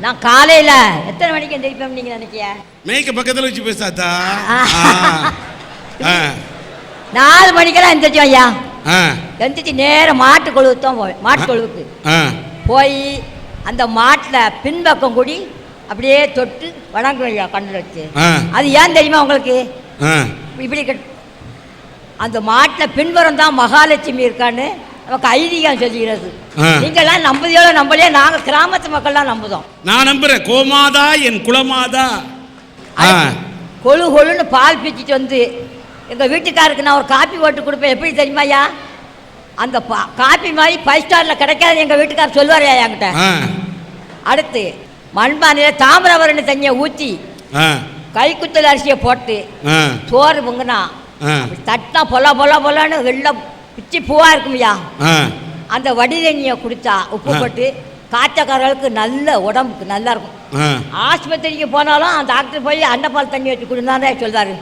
நான் காலையில் எத்தனை மணிக்கு எந்திரிப்பேன் நீங்கள் நினைக்கிய? மேய்க்க பக்கத்தில் வச்சு பேசாத்தா. 4 மணிக்கெல்லாம் எந்திரிச்சோம் ஐயா. எந்திரிச்சு நேரம் மாட்டு கொழுவுக்கு தான் போவேன். மாட்டு கொழுவுக்கு போய் அந்த மாட்டில் பின்பக்கம் கூடி அப்படியே தொட்டு வணங்குவேன் ஐயா கண்ணில் வச்சு. அது ஏன் தெரியுமா உங்களுக்கு? இப்படி அந்த மாட்டில் பின்புறம் தான் மகாலட்சுமி இருக்கான்னு நமக்கு ஐதீகம் சொல்லுகிறது. நீங்கள்லாம் நம்புதியோ நம்பலையே, நாங்கள் கிராமத்து மக்கள்லாம் நம்புதோம். நான் நம்புறேன். கோமாதா என் குலமாதா. கொழு கொழுன்னு பால் பிச்சுட்டு வந்து எங்கள் வீட்டுக்காருக்கு நான் ஒரு காப்பி போட்டு கொடுப்பேன். எப்படி தெரியுமாய்யா? அந்த காப்பி மாதிரி 5 ஸ்டாரில் கிடைக்காது எங்கள் வீட்டுக்காரர் சொல்லுவாரையா என்கிட்ட. அடுத்து மண்பானையில் தாமிரபரணி தண்ணியை ஊற்றி கைக்குத்தல் அரிசியை போட்டு சோறு பொங்குனா தட்டினா பொல்லான்னு வெள்ளம் பிச்சு பூவாக இருக்கும்யா. அந்த வடி தண்ணியை குடித்தா உப்பு போட்டு காய்ச்சக்காரர்களுக்கு நல்ல உடம்புக்கு நல்லா இருக்கும். ஆஸ்பத்திரிக்கு போனாலும் அந்த டாக்டர் போய் அன்னப்பால் தண்ணி வச்சு குடிந்தானே சொல்றாரு.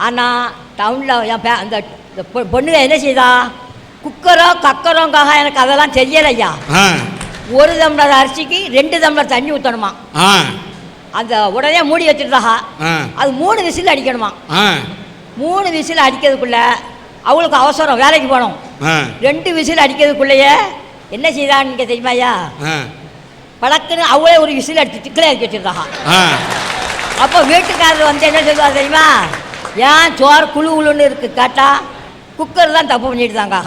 ஆனால் டவுனில் அந்த பொண்ணுங்க என்ன செய்தா? குக்கரோ கக்கரோங்காக எனக்கு அதெல்லாம் தெரியலையா. 1 டம்ளர் அரிசிக்கு 2 டம்ளர் தண்ணி ஊற்றணுமா. அந்த உடனே மூடி வச்சுருந்தா அது 3 விசில் அடிக்கணுமா. 3 விசில் அடிக்கிறதுக்குள்ள அவளுக்கு அவசரம், வேலைக்கு போகணும். 2 விசில் அடிக்கிறதுக்குள்ளேயே என்ன செய்தான்னு நீங்கள் தெரியுமாய்யா? பழக்குன்னு அவளே ஒரு விசில் அடிச்சு திக்கிலே அடிக்க வச்சுருந்தா. அப்போ வீட்டுக்காரர் வந்து என்ன சொல்லுவார் தெரியுமா? ஏன் சோறு குழுன்னு இருக்குது கேட்டால் குக்கர் தான் தப்பு பண்ணிட்டுதாங்க.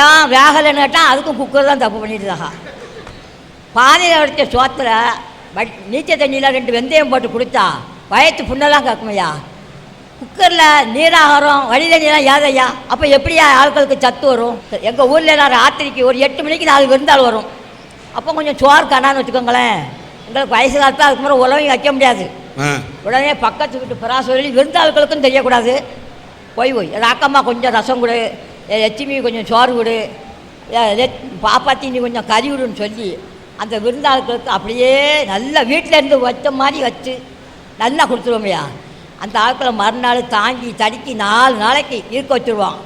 ஏன் வேகலைன்னு கேட்டால் அதுக்கும் குக்கர் தான் தப்பு பண்ணிட்டுதாங்க. பானையில் வடித்த சோத்தில் நீச்சல் தண்ணியில் 2 வெந்தயம் போட்டு குடித்தா வயத்து புண்ணெல்லாம் கேட்குமையா. குக்கரில் நீராகாரம் வழி தண்ணியெல்லாம் ஏதையா. அப்போ எப்படியா ஆட்களுக்கு சத்து வரும்? எங்கள் ஊரில் எல்லாம் ராத்திரிக்கு ஒரு 8 மணிக்கு 4 விருந்தாள் வரும். அப்போ கொஞ்சம் சோறு கண்ணான்னு வச்சுக்கோங்களேன். எங்களுக்கு வயசு காலத்தில் அதுக்கு முறை உழவையும் வைக்க முடியாது. உடனே பக்கத்து வீட்டு பிரா சொல்லி விருந்தாளுக்களுக்கும் தெரியக்கூடாது. போய் ராக்கம்மா கொஞ்சம் ரசம் கொடு, லட்சுமி கொஞ்சம் சோறு கொடு, பாப்பாத்தி நீ கொஞ்சம் கறி விடுன்னு சொல்லி அந்த விருந்தாளுக்களுக்கு அப்படியே நல்லா வீட்டிலேருந்து வச்ச மாதிரி வச்சு நல்லா கொடுத்துருவோம்லையா. அந்த ஆட்களை மறுநாள் தாங்கி தடுக்கி 4 நாளைக்கு இருக்க வச்சுருவோம்.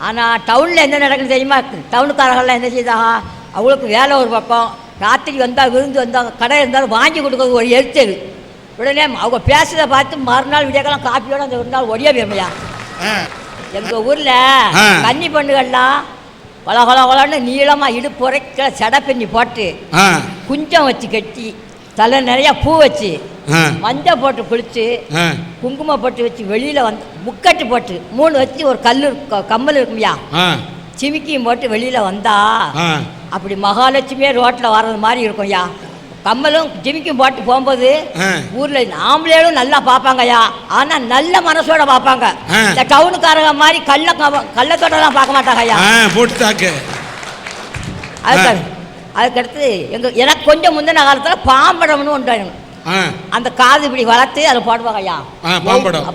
ஆனால் டவுனில் என்ன நடக்குது தெரியுமா? டவுனுக்காரர்கள்லாம் என்ன செய்தாங்க? அவங்களுக்கு வேலை ஒரு பக்கம், ராத்திரி வந்தால் விருந்து வந்தால் கடை இருந்தாலும் வாங்கி கொடுக்குறது ஒரு எரிச்சல். உடனே அவங்க பேசுறதை பார்த்து மறுநாள் விடியக்கெல்லாம் காப்பியோடு அந்த விருந்தாள் ஒடியா போயிருமையா. எங்கள் ஊரில் கன்னி பெண்ணுகள்லாம் கொலன்னு நீளமாக இடுப்பு உரைக்கிற சடை பின்னி போட்டு குஞ்சம் வச்சு கட்டி தலை நிறையா பூ வச்சு மஞ்சள் போட்டு குளிச்சு குங்குமம் போட்டு வச்சு வெளியில் வந்து முக்கட்டு போட்டு 3 வச்சு ஒரு கம்மல் இருக்குமையா சிமிக்கியும் போட்டு வெளியில் வந்தா அப்படி மகாலட்சுமியே ரோட்டில் வர்றது மாதிரி இருக்கும்யா. கம்மலும் ஜிமிக்கும் போட்டு போகும்போது ஊரில் ஆம்பளையும் நல்லா பார்ப்பாங்கய்யா. ஆனால் நல்ல மனசோட பார்ப்பாங்க. இந்த டவுனுக்காரங்க மாதிரி கள்ளத்தோட்டெல்லாம் பார்க்க மாட்டாங்கய்யா. அதுக்கடுத்து எனக்கு கொஞ்சம் முந்தின காலத்தில் பாம்படம்னு ஒன்று அந்த காது இப்படி வளர்த்து அதில் போடுவாங்கய்யா.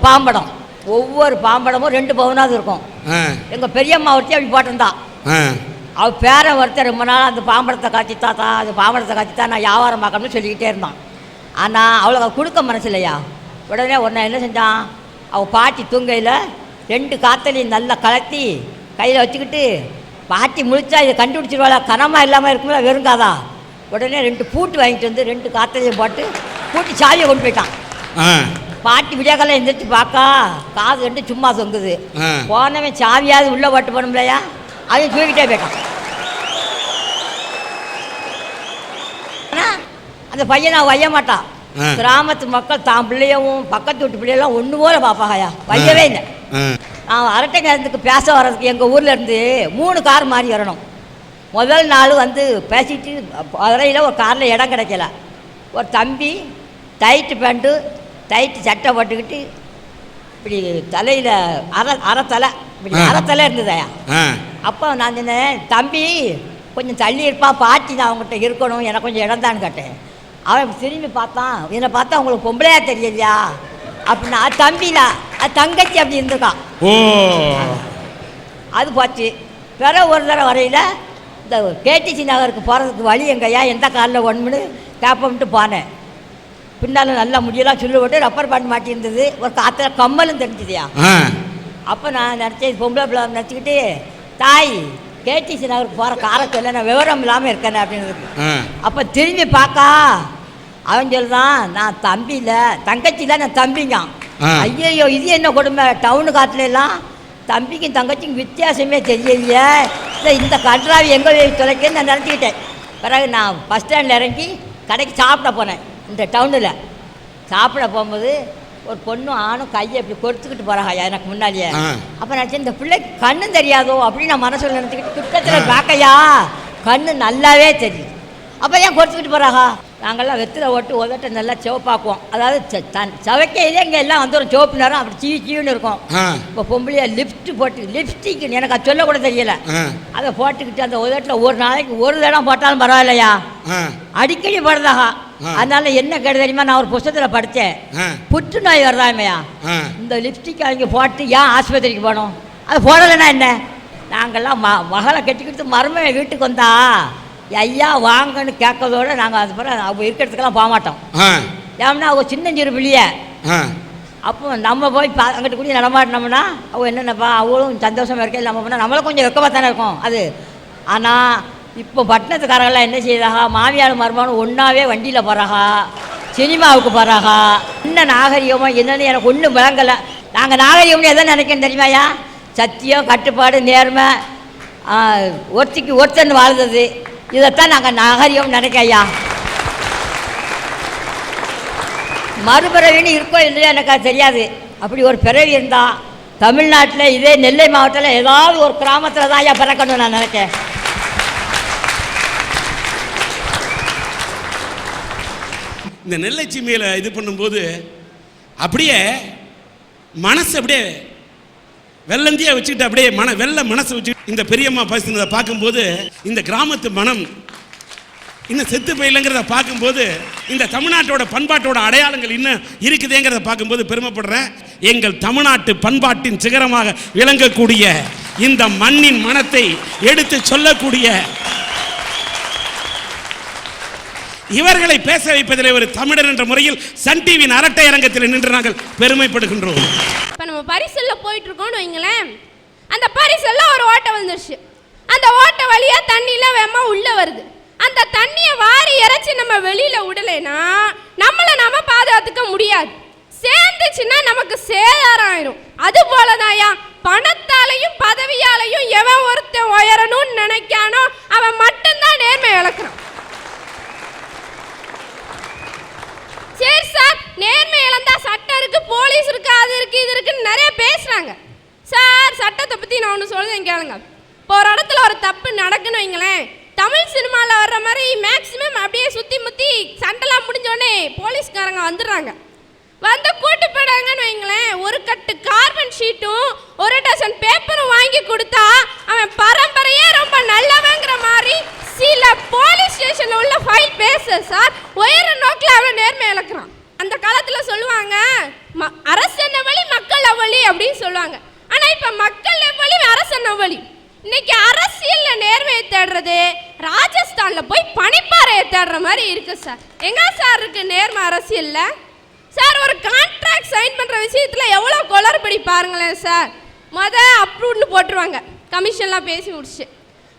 பாம்படம் ஒவ்வொரு பாம்படமும் 2 பவுனாவது இருக்கும். எங்கள் பெரியம்மா ஒருத்தி அப்படி போட்டிருந்தா. அவள் பேரை ஒருத்தர் ரொம்ப நாள் அந்த பாம்படத்தை காய்ச்சித்தாத்தா அது பாம்படத்தை காய்ச்சித்தா நான் வியாபாரம் பார்க்கணும்னு சொல்லிக்கிட்டே இருந்தான். ஆனால் அவளுக்கு கொடுக்க மனசு இல்லையா. உடனே ஒன்று என்ன செஞ்சான்? அவள் பாட்டி தூங்கையில் 2 காத்தலையும் நல்லா கலத்தி கையில் வச்சுக்கிட்டு பாட்டி முழிச்சா இதை கண்டுபிடிச்சிருவாளா, கனமாக இல்லாமல் இருக்கும்போது வெறுங்காதா. உடனே 2 பூட்டு வாங்கிட்டு வந்து 2 காத்தலையும் போட்டு பூட்டி சாவியை கொண்டு போயிட்டான். பாட்டி விடியாக்கெல்லாம் எந்திரிச்சு பார்க்கா காது 2 சும்மா தொங்குது. போனவன் சாவியாவது உள்ளே போட்டு போகணும்லையா, அதையும் தூக்கிட்டே போயிட்டான். ஆனால் அந்த பையனை வைய மாட்டான். கிராமத்து மக்கள் தான் பிள்ளையவும் பக்கத்து வீட்டு பிள்ளையெல்லாம் ஒன்று போல பார்ப்பாங்கயா, வையவே இல்லை. நான் அரட்டை நேரத்துக்கு பேச வர்றதுக்கு எங்கள் ஊரில் இருந்து 3 கார் மாறி வரணும். முதல் நாள் வந்து பேசிட்டு வரையில் ஒரு காரில் இடம் கிடைக்கல. ஒரு தம்பி டைட்டு பேண்ட்டு டைட்டு சட்டை போட்டுக்கிட்டு இப்படி தலையில் அரைத்தலை இப்படி அரைத்தலை இருந்ததையா. அப்போ நான் சொன்னேன், தம்பி கொஞ்சம் தள்ளி இருப்பான், பாட்டி நான் அவங்ககிட்ட இருக்கணும், எனக்கு கொஞ்சம் இடம் தான்னு கேட்டேன். அவன் திரும்பி பார்த்தான், என்னை பார்த்தா உங்களுக்கு பொம்பளையா தெரியலையா அப்படின்னா, அது தம்பில அது தங்கச்சி அப்படி இருந்திருக்கான். அது போச்சு. வேற ஒரு தடவை வரையில் இந்த கேடிசி நகருக்கு போகிறதுக்கு வழி எங்கய்யா, எந்த காரில் ஒன்றுன்னு கேப்பம்ட்டு போனேன். பின்னால் நல்லா முடியெல்லாம் சொல்லி போட்டு ரப்பர் பேண்ட் மாட்டி இருந்தது. ஒரு காற்றுல கம்மலும் தெரிஞ்சுதியா. அப்போ நான் நினச்சேன் பொம்பளை பிள்ளை நினச்சிக்கிட்டு, தாய் கேடிசி நகருக்கு போகிற காரத்தில் நான் விவரம் இல்லாமல் இருக்கேன் அப்படின்னு. ஆ. அப்போ திரும்பி பார்க்கா அவன் சொல்லுதான், நான் தம்பி இல்லை தங்கச்சி தான், நான் தம்பிங்க. ஆ. ஐயோ இது என்ன கொடுமை, டவுனு காட்டில எல்லாம் தம்பிக்கும் தங்கச்சிக்கும் வித்தியாசமே தெரியலையே, இல்லை இந்த கன்றாவி எங்கே தொலைக்கன்னு நான் நினச்சிக்கிட்டேன். பிறகு நான் பஸ் ஸ்டாண்டில் இறங்கி கடைக்கு சாப்பிட போனேன். இந்த டவுனில் சாப்பிட போகும்போது ஒரு பொண்ணும் ஆணும் கையை இப்படி கொடுத்துக்கிட்டு போகிறாங்க எனக்கு முன்னாடியே. அப்போ நினச்சேன் இந்த பிள்ளைக்கு கண்ணு தெரியாதோ அப்படின்னு நான் மனசில் நினச்சிக்கிட்டு கிட்டத்தில் பார்க்கையா கண்ணு நல்லாவே தெரியுது. அப்போ ஏன் கொடுத்துக்கிட்டு போகிறாங்க? நாங்கள்லாம் வெத்தில ஓட்டு உதட்ட நல்லா சிவப்பாக்குவோம். அதாவது சவைக்கையிலே இங்கே எல்லாம் வந்துடும் சிவப்பு நேரம் அப்படி சீவின்னு இருக்கும். இப்போ பொம்பளையா லிப்ஸ்ட் போட்டு லிப்ஸ்டிக் எனக்கு அது சொல்லக்கூட தெரியல, அதை போட்டுக்கிட்டு அந்த உதட்டில் ஒரு நாளைக்கு ஒரு தடம் போட்டாலும் பரவாயில்லையா, அடிக்கடி போடுறதாக. அதனால என்ன கேடு தெரியுமா, நான் ஒரு புத்தகத்தில் படித்தேன், புற்றுநோய் வருதாமையா இந்த லிப்ஸ்டிக் அவங்க போட்டு ஏன் ஆஸ்பத்திரிக்கு போகணும், அது போடலைன்னா என்ன. நாங்கள்லாம் மகளை கட்டிக்கிட்டு மருமக வீட்டுக்கு வந்தா ஐயா வாங்கன்னு கேட்கறதோட நாங்கள் அது பிறகு அவங்க இருக்கிறதுக்கெல்லாம் போக மாட்டோம். ஏன்னா அவங்க சின்னஞ்சிறு பிள்ளைய. அப்போ நம்ம போய் அங்கிட்டு கூட நடமாட்டினோம்னா அவங்க என்னென்னப்பா அவங்களும் சந்தோஷமாக இருக்க, நம்ம பண்ணால் நம்மளும் கொஞ்சம் வெக்கமாக தானே இருக்கும் அது. ஆனால் இப்போ பட்டணத்துக்காரங்களாம் என்ன செய்யறாங்க, மாமியார் மருமகனும் ஒன்றாவே வண்டியில் போகிறாங்க, சினிமாவுக்கு போகிறாங்க. என்ன நாகரிகமோ என்னன்னு எனக்கு ஒன்றும் விளங்கலை. நாங்கள் நாகரிகம்னு எதை நினைக்கணும் தெரியுமாயா, சத்தியம் கட்டுப்பாடு நேர்மை ஒருத்திக்கு ஒருத்தன் வாழ்ந்தது, இதைத்தான் நாங்கள் நாகரிகம் நினைக்கையா. மறுபிறவின்னு இருக்கோ இல்லையா எனக்கு அது தெரியாது. அப்படி ஒரு பிறவி இருந்தால் தமிழ்நாட்டில் இதே நெல்லை மாவட்டத்தில் ஏதாவது ஒரு கிராமத்தில் தான் ஐயா பிறக்கணும்னு நான் நினைக்கிறேன். இந்த நெல்லை சீமையில் இது பண்ணும்போது அப்படியே மனசு அப்படியே வெள்ளந்தியா வச்சுக்கிட்டு அப்படியே வெள்ள மனசை வச்சு இந்த பெரியம்மா பேசுனதை பார்க்கும்போது இந்த கிராமத்து மனம் இன்னும் செத்து போயில்லைங்கிறத பார்க்கும்போது இந்த தமிழ்நாட்டோட பண்பாட்டோட அடையாளங்கள் இன்னும் இருக்குதுங்கிறத பார்க்கும்போது பெருமைப்படுறேன். எங்கள் தமிழ்நாட்டு பண்பாட்டின் சிகரமாக விளங்கக்கூடிய இந்த மண்ணின் மனத்தை எடுத்து சொல்லக்கூடிய இவர்களை பேச வைப்பதிலே ஒரு தமிழர் என்ற முறையில் சன் டிவியின் அரட்டை அரங்கத்தில் நின்று நாங்கள் பெருமைப்படுகின்றோம். இப்போ நம்ம பரிசல்ல போயிட்டு இருக்கோம்னு வைங்களேன், அந்த பரிசல்ல ஒரு ஓட்டை வந்துருச்சு, அந்த ஓட்டை வழியா தண்ணிலாம் வேமா உள்ள வருது. அந்த தண்ணியை வாரி இறைச்சி நம்ம வெளியில விடலைன்னா நம்மளை நாம பாதுகாத்துக்க முடியாது, சேர்ந்துச்சுன்னா நமக்கு சேதாரம் ஆயிரும். அது போலதாயா பணத்தாலையும் பதவியாலையும் எவன் ஒருத்தன் உயரணும்னு நினைக்கானோ அவன் மட்டும்தான் நேர்மை இழக்கிறான். சரி சார், நேர்மை இழந்தா சட்டம் இருக்கு, போலீஸ் இருக்கு, அது இருக்கு, இது இருக்குன்னு நிறைய பேசுறாங்க சார். சட்டத்தை பத்தி நான் ஒன்று சொல்றேன் கேளுங்க. இப்போ ஒரு இடத்துல ஒரு தப்பு நடக்குன்னு வைங்களேன், தமிழ் சினிமாவில் வர்ற மாதிரி மேக்சிமம் அப்படியே சுற்றி முற்றி சண்டைலாம் முடிஞ்சோடனே போலீஸ்காரங்க வந்துடுறாங்க. வந்து கூட்டு போயிடாங்கன்னு வைங்களேன், ஒரு கட்டு கார்பன் ஷீட்டும் ஒரு டசன் பேப்பரும் வாங்கி கொடுத்தா அவன் பரம்பரையே ரொம்ப நல்லவங்கிற மாதிரி சில போலீஸ் ஸ்டேஷன்ல உள்ள ஃபைல் பேச சார் உயர நோக்கில் அவன் நேர்மை இழக்கிறான். அந்த காலத்தில் சொல்லுவாங்க அரசன் வழி மக்கள் அவ்வளி அப்படின்னு சொல்லுவாங்க. ஆனால் இப்போ மக்கள் எவ்வளி அரசன் அவ்வளி. இன்னைக்கு அரசியல்ல நேர்மையை தேடுறது ராஜஸ்தான்ல போய் பனிப்பாறையை தேடுற மாதிரி இருக்கு சார். எங்க சார் இருக்கு நேர்மை அரசியல்ல சார்? ஒரு கான்ட்ராக்ட் சைன் பண்ற விஷயத்துல எவ்வளவு குளறுபடி பாருங்களேன் சார். அப்ரூவ்னு போட்டுருவாங்க, கமிஷன்லாம் பேசி முடிச்சு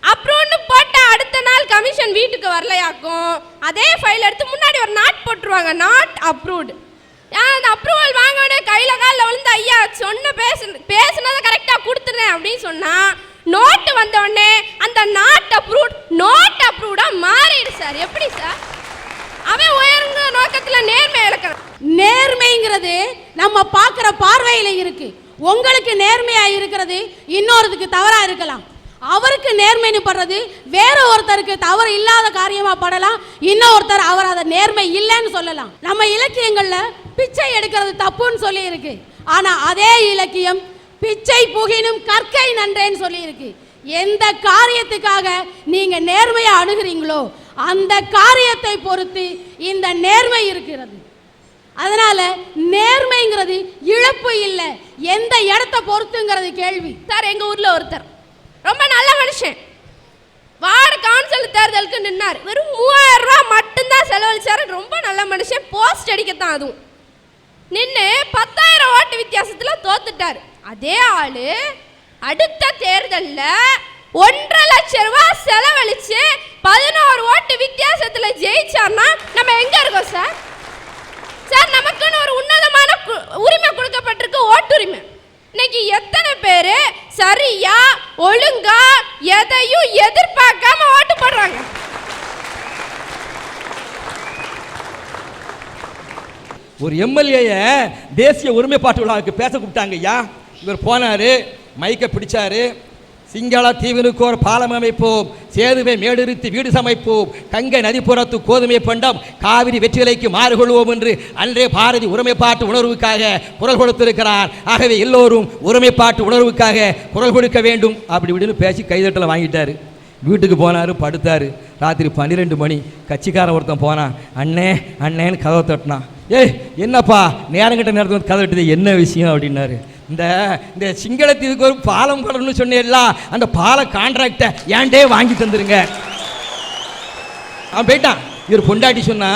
அப்ரூவ்னு போட்ட அடுத்த நாள் கமிஷன் வீட்டுக்கு வரலையாக்கும், அதே ஃபைல் எடுத்து முன்னாடி ஒரு நாட் போட்டுருவாங்க, நாட் அப்ரூவ்டு. அந்த அப்ரூவல் வாங்கினே கையில காலில் விழுந்து ஐயா சொன்ன பேசுனதை கரெக்டாக கொடுத்துருந்தேன் அப்படின்னு சொன்னா நோட்டு வந்த உடனே அந்த நாட் அப்ரூவ்டா மாறிடு சார். எப்படி சார்? அவன் உயர்ந்த நோக்கத்துல நேர்மை இழக்கிறான். நேர்மைங்கிறது நம்ம பார்க்குற பார்வையில இருக்கு. உங்களுக்கு நேர்மையா இருக்கிறது இன்னொருத்துக்கு தவறா இருக்கலாம். அவருக்கு நேர்மைன்னு படுறது வேற ஒருத்தருக்கு தவறு இல்லாத காரியமா படலாம். இன்னொருத்தர் அவர் அதை நேர்மை இல்லைன்னு சொல்லலாம். நம்ம இலக்கியங்கள்ல பிச்சை எடுக்கிறது தப்புன்னு சொல்லி இருக்கு. ஆனா அதே இலக்கியம் பிச்சை புகினும் கற்கை நன்றேன்னு சொல்லி இருக்கு. எந்த காரியத்துக்காக நீங்க நேர்மையா அணுகிறீங்களோ அந்த காரியத்தை பொறுத்து இந்த நேர்மை இருக்கிறது. அதனால நேர்மைங்கிறது இழப்பு இல்லை, எந்த இடத்தை பொறுத்துங்கிறது கேள்வி. சார், எங்க ஊர்ல ஒருத்தர் ரொம்ப நல்ல மனுஷன் வார்டு கவுன்சில் தேர்தலுக்கு நின்னார். வெறும் 3000 ரூபாய் மட்டும்தான் செலவழிச்சாரு. ரொம்ப நல்ல மனுஷன், போஸ்ட் அடிக்கத்தான் அதுவும் நின்று 10,000 ஓட்டு வித்தியாசத்துல தோத்துட்டாரு. அதே ஆளு அடுத்த தேர்தலில் 1.5 லட்சம் ரூபாய் செலவழிச்சு 11 ஓட்டு வித்தியாசத்துல ஜெயிச்சார்னா நம்ம எங்க இருக்கோம் சார்? சார், நமக்குன்னு ஒரு உன்னதமான உரிமை கொடுக்கப்பட்டிருக்கு, ஓட்டுரிமை. இன்னைக்கு எத்தனை பேர் சரியா ஒழுங்கா எதையும் எதிர்பார்க்காம ஓட்டு போடுறாங்க? ஒரு எம்எல்ஏ தேசிய ஒருமைப்பாட்டு விழாவுக்கு பேச கூப்பிட்டாங்க ஐயா. இவர் போனார், மைக்கை பிடிச்சாரு. சிங்கள தீவினுக்கோர் பாலம் அமைப்போம், சேதுவை மேடிருத்தி வீடு சமைப்போம், கங்கை நதிப்புறத்து கோதுமை பண்டம், காவிரி வெற்றிலைக்கு மாறுகொள்வோம் என்று அன்றே பாரதி ஒருமைப்பாட்டு உணர்வுக்காக குரல் கொடுத்திருக்கிறார். ஆகவே எல்லோரும் ஒருமைப்பாட்டு உணர்வுக்காக குரல் கொடுக்க வேண்டும் அப்படி இப்படின்னு பேசி கைதட்டலை வாங்கிட்டார். வீட்டுக்கு போனார், படுத்தார். ராத்திரி 12 மணி கட்சிக்காரன் ஒருத்தன் போனான். அண்ணே அண்ணேன்னு கதவை தட்டினான். ஏய் என்னப்பா நேரங்கிட்ட நேரத்தில் வந்து கதை தட்டுது, என்ன விஷயம் அப்படின்னாரு. இந்த சிங்களத்தீவுக்கு ஒரு பாலம் போடணும்னு சொன்னேன்ல, அந்த பால கான்ட்ராக்டை ஏன்டே வாங்கி தந்துருங்க. அவன் போயிட்டான். இவர் பொண்டாட்டி சொன்னா,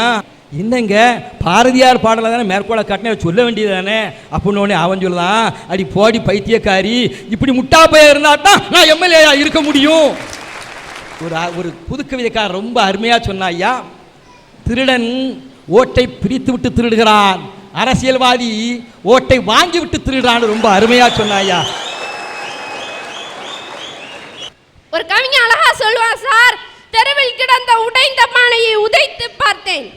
என்னங்க பாரதியார் பாடலை தானே மேற்கோளை காட்டினே சொல்ல வேண்டியது தானே அப்படின்னு. அவன் சொல்லலாம், அடி போடி பைத்தியக்காரி, இப்படி முட்டா பைய இருந்தா தான் நான் எம்எல்ஏ இருக்க முடியும். ஒரு புது கவிதைக்காரர் ரொம்ப அருமையாக சொன்னா, ஐயா, திருடன் ஓட்டை பிரித்து விட்டு திருடுகிறான், அரசியல்வாதி ஓட்டை வாங்கி விட்டு திருடுறான்னு ரொம்ப அருமையா சொன்னாயா. ஒரு கவிஞன் அழகா சொல்லுவான் சார், தெருவில் கிடந்த உடைந்த பானையை உதைத்து பார்த்தேன்,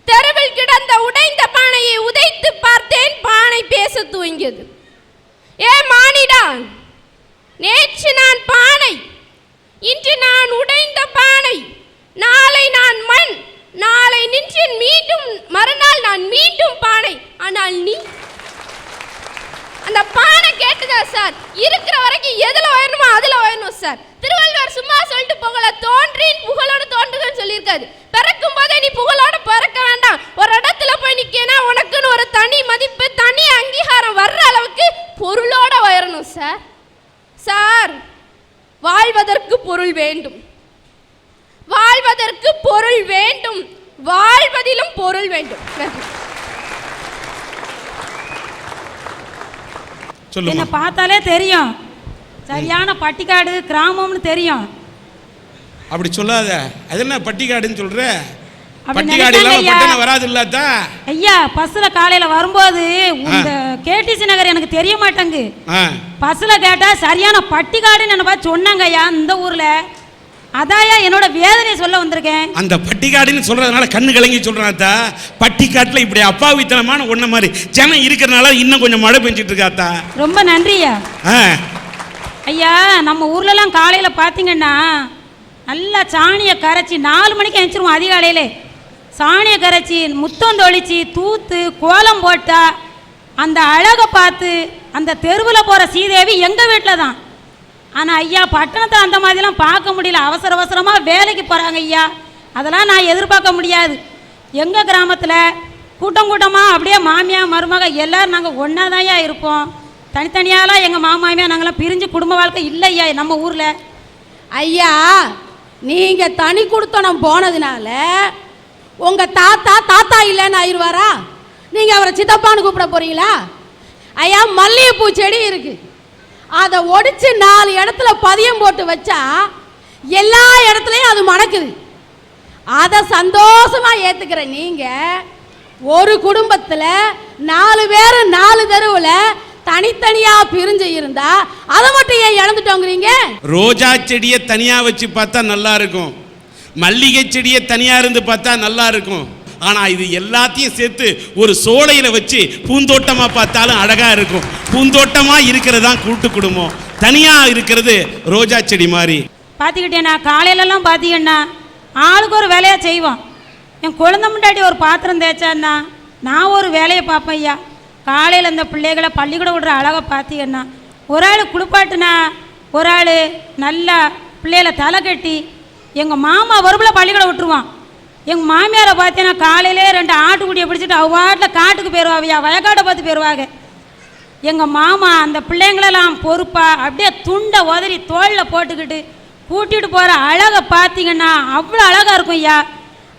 தெருவில் கிடந்த உடைந்த பானையை உதைத்து பார்த்தேன், பானை பேச துவங்கியது. ஏ மானிடா, நேற்று நான் பானை, இன்று நான் உடைந்த பானை, நாளை நான் மண், நாளை நின்றேன் மீண்டும், மறுநாள் நான் மீண்டும் பானை, ஆனால் நீ. அந்த பானை கேட்டுதா சார், இருக்கிற வரைக்கும் எதுல உயரணுமோ அதுல உயரணும் சார். திருவள்ளுவர் சும்மா சொல்லிட்டு போகல, தோன்றின் புகழோடு தோன்றுகன்னு சொல்லியிருக்காரு. பிறக்கும் போதே நீ புகழோடு பிறக்க வேண்டாம். ஒரு இடத்துல போய் நிக்கனா உனக்குன்னு ஒரு தனி மதிப்பு, தனி அங்கீகாரம் வர்ற அளவுக்கு பொருளோட உயரணும் சார். சார், வாழ்வதற்கு பொருள் வேண்டும், வாழ்வதற்கு பொருள் வேண்டும், வாழ்வதிலும் பொருள் வேண்டும். என்ன பார்த்தாலே தெரியும், சரியான பட்டிக்காடு கிராமம்னு தெரியும். அப்படி சொல்லாத, அது என்ன பட்டிக்காடுன்னு சொல்ற? பட்டிக்காடு இல்லாம பட்டணம் வராது இல்லதா ஐயா. பஸ்ல காலையில வரும்போது இந்த கேடிசி நகர் எனக்கு தெரிய மாட்டேங்கு. பஸ்ல கேட்டா சரியான பட்டிக்காடுன்னு என்ன பார்த்து சொன்னாங்க ஐயா இந்த ஊர்ல. அதாயா என்னோட வேதனை சொல்ல வந்திருக்கேன். அந்த பட்டிக்காடுன்னு சொல்றதுனால கண்ணு கலங்கி சொல்றாத்தா. பட்டிக்காட்டுல இப்படி அப்பாவித்தனமான ஒன்ன மாதிரி ஜனம் இருக்கிறனால இன்னும் கொஞ்சம் மழை பெஞ்சிட்டு இருக்காத்தா. ரொம்ப நன்றியா ஐயா. நம்ம ஊர்ல எல்லாம் காலையில பாத்தீங்கன்னா நல்லா சாணியை கரைச்சி 4 மணிக்கு எழுந்திருவோம். அதிகாலையிலே சாணியை கரைச்சி முத்தம் தொளிச்சு தூத்து கோலம் போட்டா அந்த அழகை பார்த்து அந்த தெருவில் போகிற சீதேவி எங்கள் வீட்டில் தான். ஆனால் ஐயா பட்டணத்தை அந்த மாதிரிலாம் பார்க்க முடியல, அவசர அவசரமாக வேலைக்கு போகிறாங்க ஐயா. அதெல்லாம் நான் எதிர்பார்க்க முடியாது. எங்கள் கிராமத்தில் கூட்டம் கூட்டமாக அப்படியே மாமியா மருமக எல்லோரும் நாங்கள் ஒன்றா தான்யா இருப்போம். தனித்தனியாலாம் எங்கள் மாமாமியா நாங்களாம் பிரிஞ்சு குடும்ப வாழ்க்கை இல்லை ஐயா நம்ம ஊரில். ஐயா, நீங்கள் தனி கொடுத்தனம் போனதுனால உங்கள் தாத்தா இல்லைன்னு ஆயிடுவாரா? நீங்கள் அவரை சித்தப்பான்னு கூப்பிட போகிறீங்களா? ஐயா, மல்லிகைப்பூ செடி இருக்குது, அதை ஒடிச்சு 4 இடத்துல பதியம் போட்டு வச்சா எல்லா இடத்துலையும் அது மணக்குது. அதை சந்தோஷமாக ஏற்றுக்கிற நீங்கள் ஒரு குடும்பத்தில் 4 பேர் 4 தெருவில் தனித்தனியா பிரிஞ்சு இருந்தா அதை மட்டும் ஏன் இழந்துட்டோங்கிறீங்க? ரோஜா செடியை தனியா வச்சு பார்த்தா நல்லா இருக்கும், மல்லிகை செடியை தனியா இருந்து பார்த்தா நல்லா இருக்கும். ஆனா இது எல்லாத்தையும் சேர்த்து ஒரு சோலையில வச்சு பூந்தோட்டமா பார்த்தாலும் அழகா இருக்கும். பூந்தோட்டமா இருக்கிறதா கூட்டு குடும்பம், தனியா இருக்கிறது ரோஜா செடி மாதிரி. பாத்துக்கிட்டேன்னா காலையிலலாம் பாத்தீங்கன்னா ஆளுக்கு ஒரு வேலையா செய்வோம். என் குழந்தை முன்னாடி ஒரு பாத்திரம் தேய்ச்சான்னா நான் ஒரு வேலையை பார்ப்பேன் ஐயா. காலையில் இந்த பிள்ளைகளை பள்ளிக்கூடம் விடுற அழகை பார்த்தீங்கன்னா ஒரு ஆள் குளிப்பாட்டுனா ஒரு ஆள் நல்லா பிள்ளைகளை தலை கட்டி எங்கள் மாமா ஒருபில் பள்ளிக்கூடம் விட்டுருவான். எங்கள் மாமியாரை பார்த்தீங்கன்னா காலையிலே 2 ஆட்டுக்குட்டியை பிடிச்சிட்டு அவ வாட்டில் காட்டுக்கு போயிடுவாவையா, வயக்காட்டை பார்த்து போயிடுவாங்க. எங்கள் மாமா அந்த பிள்ளைங்களெல்லாம் பொறுப்பாக அப்படியே துண்டை உதறி தோளில் போட்டுக்கிட்டு கூட்டிகிட்டு போகிற அழகை பார்த்தீங்கன்னா அவ்வளோ அழகாக இருக்கும் ஐயா.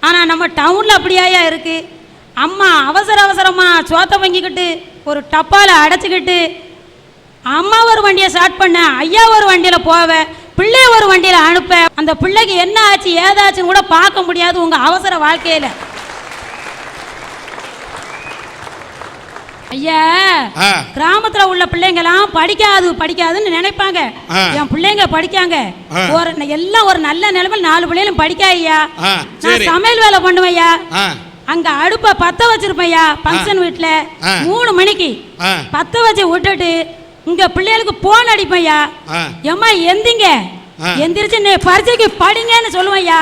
ஆனால் நம்ம டவுனில் அப்படியாயா இருக்குது. அம்மா அவசர அவசரமாக சோத்தை வாங்கிக்கிட்டு ஒரு டப்பாவில் அடைச்சிக்கிட்டு அம்மா ஒரு வண்டியை ஸ்டார்ட் பண்ண, ஐயா ஒரு வண்டியில் போவேன், பிள்ளை ஒரு வண்டியில அனுப்ப அந்த பிள்ளைக்கு என்ன ஆச்சு ஏதாச்சுன்னு கூட பார்க்க முடியாது உங்க அவசர வாழ்க்கையில. ஐயா, கிராமத்துல உள்ள பிள்ளைங்கலாம் படிக்காதுன்னு நினைப்பாங்க. என் பிள்ளைங்க படிக்காங்க, எல்லாம் ஒரு நல்ல நிலைமையில் 4 பிள்ளைகளும் படிக்க. ஐயா, நான் சமையல் வேலை பண்ணுவையா, அங்க அடுப்ப பத்த வச்சிருப்பையா. பங்கன் வீட்டுல 3 மணிக்கு பத்த வச்சு விட்டுட்டு இங்க பிள்ளைகளுக்கு போன் அடிப்பையா. எம்மா எந்திங்க, எந்திரிச்சு பரீட்சைக்கு படிங்கன்னு சொல்லுவையா.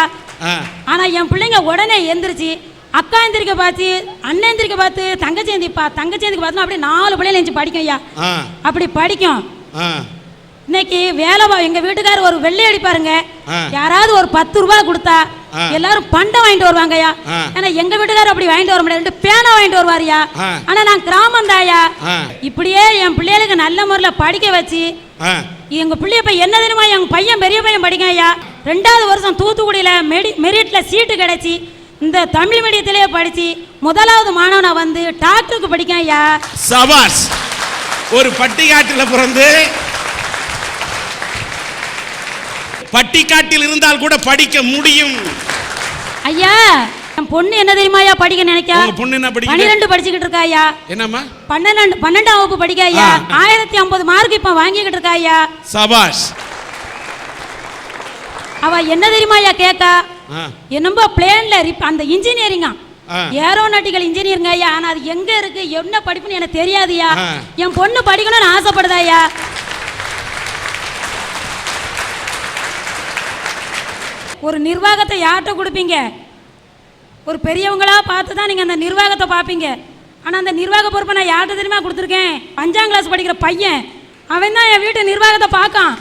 ஆனா என் பிள்ளைங்க உடனே எந்திரிச்சு அக்கா எந்திரிக்க பார்த்து, அண்ணன் எந்திரிக்க பார்த்து, தங்கச்சி எந்திரிக்க பார்த்து அப்படியே 4 பிள்ளைகள் எந்திரிச்சு படிக்கும் ஐயா. அப்படி படிக்கும். இன்னைக்கு வேலை எங்க வீட்டுக்காரர் ஒரு வெள்ளை அடிப்பாருங்க, யாராவது ஒரு 10 ரூபாய் கொடுத்தா எல்லாரும் பண்டம் வாங்கிட்டு வருவாங்க ஐயா. ஆனா எங்க வீட்டுக்காரர் அப்படி வாங்கிட்டு வர முடியாது, 2 பேனா வாங்கிட்டு வருவாரியா. ஆனா நான் கிராமம் தாயா. இப்படியே என் பிள்ளைகளுக்கு நல்ல முறையில் படிக்க வச்சு எங்க பிள்ளைய போய் என்ன தெரியுமா, எங்க பையன் பெரிய பையன் படிக்க ஐயா. 2வது வருஷம் தூத்துக்குடியில மெரிட்ல சீட்டு கிடைச்சி இந்த தமிழ் மீடியத்திலே படிச்சு 1வது மாணவனா வந்து டாக்டருக்கு படிக்க ஐயா. சபாஷ். ஒரு பட்டிக்காட்டில் பிறந்து பட்டிக்காட்டில் இருந்தால் கூட படிக்க முடியும் ஐயா. என் பொண்ணு என்ன தெரியுமா ஐயா படிக்க நினைக்கா? பொண்ணு என்ன படிக்க? 12 படிச்சுக்கிட்டு இருக்கா ஐயா. என்னம்மா? 12ஆம் வகுப்பு படிக்க ஐயா. 1050 மார்க் இப்ப வாங்கிக்கிட்டு இருக்கா ஐயா. சபாஷ். அவ என்ன தெரியுமா ஐயா கேட்டா, என்னம்போ பிளேன்ல அந்த இன்ஜினியரிங்கா, ஏரோநாட்டிக்கல் இன்ஜினியரிங் ஐயா. ஆனா அது எங்க இருக்கு என்ன படிப்புன்னு எனக்கு தெரியாதுயா. என் பொண்ணு படிக்கணும்னு ஆசைப்படுதா ஐயா. ஒரு நிர்வாகத்தை யார்கிட்ட கொடுப்பீங்க? ஒரு பெரியவங்களா பார்த்து தான் நீங்க அந்த நிர்வாகத்தை பார்ப்பீங்க. ஆனா அந்த நிர்வாக பொறுப்பை நான் யார்கிட்ட தெரியுமா கொடுத்துருக்கேன்? 5ஆம் கிளாஸ் படிக்கிற பையன், அவன் தான் என் வீட்டு நிர்வாகத்தை பார்க்கான்.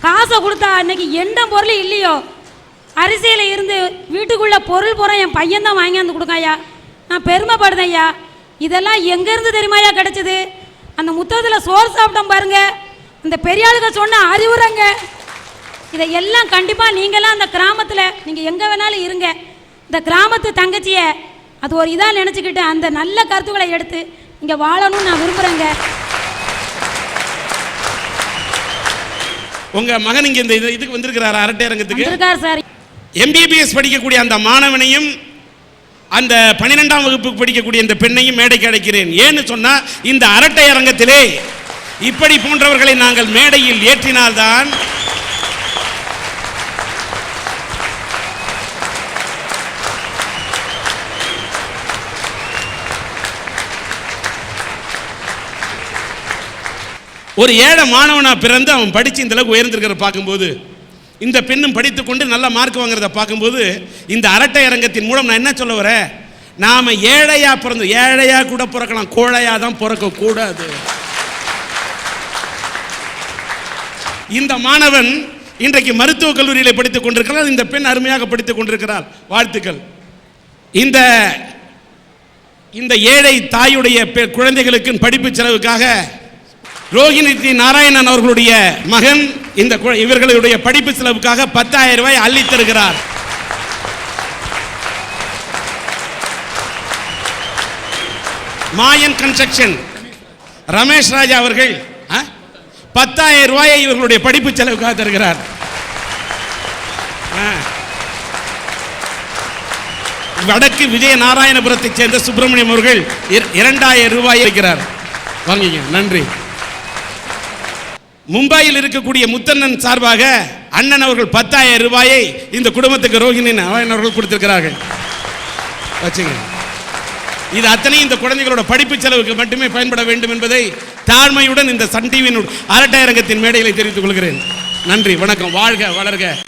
காசை கொடுத்தா இன்னைக்கு எந்த பொருள் இல்லையோ அரிசியில் இருந்து வீட்டுக்குள்ள பொருள் பூரா என் பையன் தான் வாங்கியாந்து கொடுக்காயா. நான் பெருமைப்படுதேன் ஐயா. இதெல்லாம் எங்கேருந்து தெரியுமாயா கிடைச்சது? அந்த முத்தத்தில் சோறு சாப்பிட்டோம் பாருங்க, இந்த பெரியாளுங்க சொன்ன அறிவுரைங்க. இதையெல்லாம் கண்டிப்பாக நீங்களாம் அந்த கிராமத்தில் நீங்கள் எங்கே வேணாலும் இருங்க. இந்த கிராமத்து தங்கச்சியை அது ஒரு இதாக நினச்சிக்கிட்டு அந்த நல்ல கருத்துக்களை எடுத்து இங்கே வாழணும்னு நான் விரும்புகிறேங்க. உங்க மகன் இங்க இந்த இதுக்கு வந்திருக்கிறார், அரட்டை அரங்கத்துக்கு வந்திருக்கார் சார். MBBS படிக்கக்கூடிய அந்த மாணவனையும் அந்த 12ஆம் வகுப்பு படிக்கக்கூடிய இந்த பெண்ணையும் மேடைக்கு அழைக்கிறேன். ஏன்னு சொன்னா இந்த அரட்டை அரங்கத்திலே இப்படி போன்றவர்களை நாங்கள் மேடையில் ஏற்றினால்தான் ஒரு ஏழை மாணவனா பிறந்து அவன் படித்து இந்த அளவுக்கு உயர்ந்திருக்கிற பார்க்கும்போது, இந்த பெண்ணும் படித்து கொண்டு நல்ல மார்க் வாங்குறத பார்க்கும்போது, இந்த அரட்டை அரங்கத்தின் மூலம் நான் என்ன சொல்ல வரேன், நாம் ஏழையா பிறந்து ஏழையா கூட பிறக்கலாம், கோழையா தான் பிறக்க கூடாது. இந்த மாணவன் இன்றைக்கு மருத்துவக் கல்லூரியில் படித்துக் கொண்டிருக்கிறார். இந்த பெண் அருமையாக படித்துக் கொண்டிருக்கிறார். வாழ்த்துக்கள். இந்த ஏழை தாயுடைய குழந்தைகளுக்கு படிப்பு செலவுக்காக ரோஹிணி நாராயணன் அவர்களுடைய மகன் இவர்களுடைய படிப்பு செலவுக்காக 10,000 ரூபாய் அள்ளி தருகிறார். மாயன் கன்ஸ்ட்ரக்ஷன் ரமேஷ் ராஜா அவர்கள் 10,000 ரூபாயை இவர்களுடைய படிப்பு செலவுக்காக தருகிறார். வடக்கு விஜய நாராயணபுரத்தைச் சேர்ந்த சுப்பிரமணியம் அவர்கள் 2,000 ரூபாய் இருக்கிறார். வாங்கிங்க, நன்றி. மும்பையில் இருக்கக்கூடிய முத்தண்ணன் சார்பாக அண்ணன் அவர்கள் 10,000 ரூபாயை இந்த குடும்பத்துக்கு ரோஹிணி நாராயணன் அவர்கள் கொடுத்திருக்கிறார்கள். வச்சுங்க. இது அத்தனை இந்த குழந்தைகளோட படிப்பு செலவுக்கு மட்டுமே பயன்பட வேண்டும் என்பதை தாழ்மையுடன் இந்த சன் டிவியின் அரட்டை அரங்கத்தின் மேடையில் தெரிவித்துக் கொள்கிறேன். நன்றி, வணக்கம், வாழ்க வளர்க.